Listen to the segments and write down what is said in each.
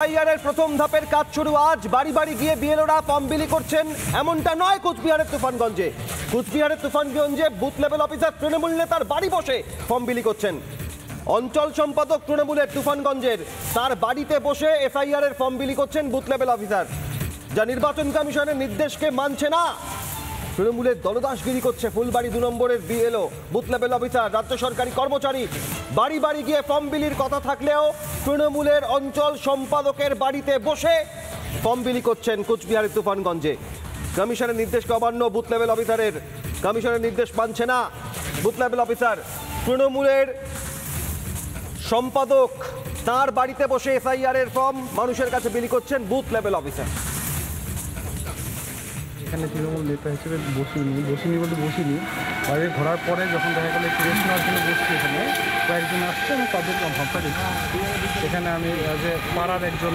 এর প্রথম ধাপের কাজ শুরু আজ। বাড়ি বাড়ি গিয়ে বিএলওরা ফর্ম বিলি করছেন এমনটা নয় কোচবিহারের তুফানগঞ্জে। কোচবিহারের তুফানগঞ্জে বুথ লেভেল অফিসার তৃণমূল নেতার বাড়ি বসে ফর্ম বিলি করছেন। অঞ্চল সম্পাদক তৃণমূলের তুফানগঞ্জের, তার বাড়িতে বসে এফআইআর এর ফর্ম বিলি করছেন বুথ লেভেল অফিসার, যা নির্বাচন কমিশনের নির্দেশকে মানছে না। তৃণমূলের দলদাসগিরি করছে ফুলবাড়ি 2 নম্বরের বিএলও, বুথ লেভেল অফিসার, রাজ্য সরকারি কর্মচারী। বাড়ি বাড়ি গিয়ে ফর্ম বিলির কথা থাকলেও তৃণমূলের অঞ্চল সম্পাদকের বাড়িতে বসে ফর্ম বিলি করছেন কোচবিহারের তুফানগঞ্জে। কমিশনের নির্দেশকে অমান্য বুথ লেভেল অফিসারের, কমিশনের নির্দেশ মানছে না বুথ লেভেল অফিসার। তৃণমূলের সম্পাদক তার বাড়িতে বসে এফআইআর এর ফর্ম মানুষের কাছে বিলি করছেন বুথ লেভেল অফিসার। এখানে তৃণমূল নেতা হিসেবে বসিনি বলতে বসিনি, বাইরে ঘোরার পরে যখন দেখা গেলো একটু রেস্ট নেওয়ার জন্য বসছি, এখানে কয়েকজন আসছে এবং তাদের ফর্মটা দিচ্ছি। এখানে আমি যে পাড়ার একজন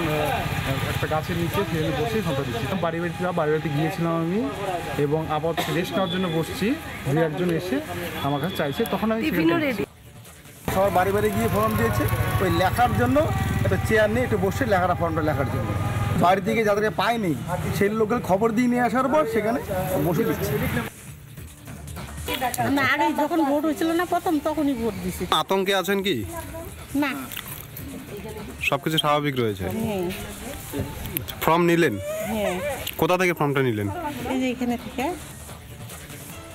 একটা গাছের নিচে সেখানে বসেই ফর্মটা দিচ্ছি। বাড়ি বাড়িতে গিয়েছিলাম আমি, এবং আপাতত রেস্ট নেওয়ার জন্য বসছি। দু একজন এসে আমার কাছে চাইছে, তখন আমি সবার বাড়ি বাড়ি গিয়ে ফর্ম দিয়েছে। ওই লেখার জন্য একটা চেয়ার নিয়ে একটু বসে ফর্মটা লেখার জন্য বাড়ি থেকে যাদেরকে পায়নি সেই লোকের খবর দিয়ে নিয়ে আসার পর সেখানে বসে দিচ্ছে। না, আগে যখন ভোট হয়েছিল না প্রথম, তখনই ভোট দিছি। আতঙ্কে আছেন কি? না, সবকিছু স্বাভাবিক রয়েছে। হ্যাঁ ফর্ম নিলেন? হ্যাঁ, কোথা থেকে ফর্মটা নিলেন? এই যে এখানে থেকে।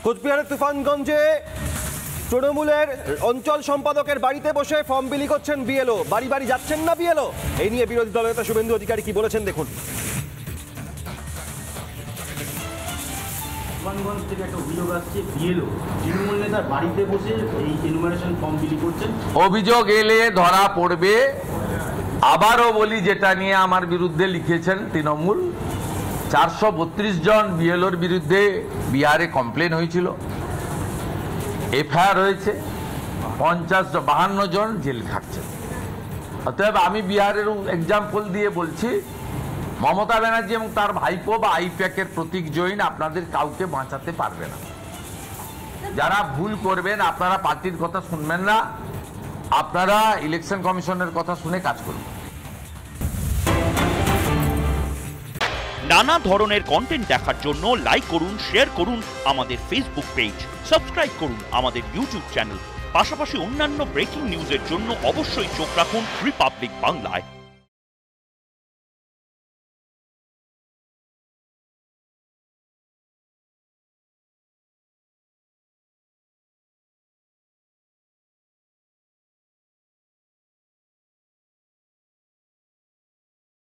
কোচবিহারের তুফানগঞ্জে তৃণমূলের অঞ্চল সম্পাদকের বাড়িতে বসে ফর্ম বিলি করছেন বিএলও। বাড়ি বাড়ি যাচ্ছেন না বিএলও, এই নিয়ে বিরোধী দলনেতা শুভেন্দু অধিকারী কি বলেছেন দেখুন। তুফানগঞ্জ থেকে একটা অভিযোগ আসছে, বিএলও তৃণমূল নেতার বাড়িতে বসে এই এনুমারেশন ফর্ম বিলি করছেন। অভিযোগ এলে ধরা পড়বে। আবারও বলি, যেটা নিয়ে আমার বিরুদ্ধে লিখেছেন তৃণমূল, 432 জন বিএলওর বিরুদ্ধে বিহারে কমপ্লেন হয়েছিল, এফআইআর হয়েছে, 52 জন জেল খাটছেন। অতএব আমি বিহারের এক্সাম্পল দিয়ে বলছি, মমতা ব্যানার্জি এবং তার ভাইপো বা আইপ্যাকের প্রতীক জৈন আপনাদের কাউকে বাঁচাতে পারবে না। যারা ভুল করবেন, আপনারা পার্টির কথা শুনবেন না, আপনারা ইলেকশন কমিশনের কথা শুনে কাজ করুন। নানা ধরনের কন্টেন্ট দেখার জন্য লাইক করুন, শেয়ার করুন আমাদের ফেসবুক পেজ, সাবস্ক্রাইব করুন আমাদের ইউটিউব চ্যানেল। পাশাপাশি অন্যান্য ব্রেকিং নিউজের জন্য অবশ্যই চোখ রাখুন রিপাবলিক বাংলায়।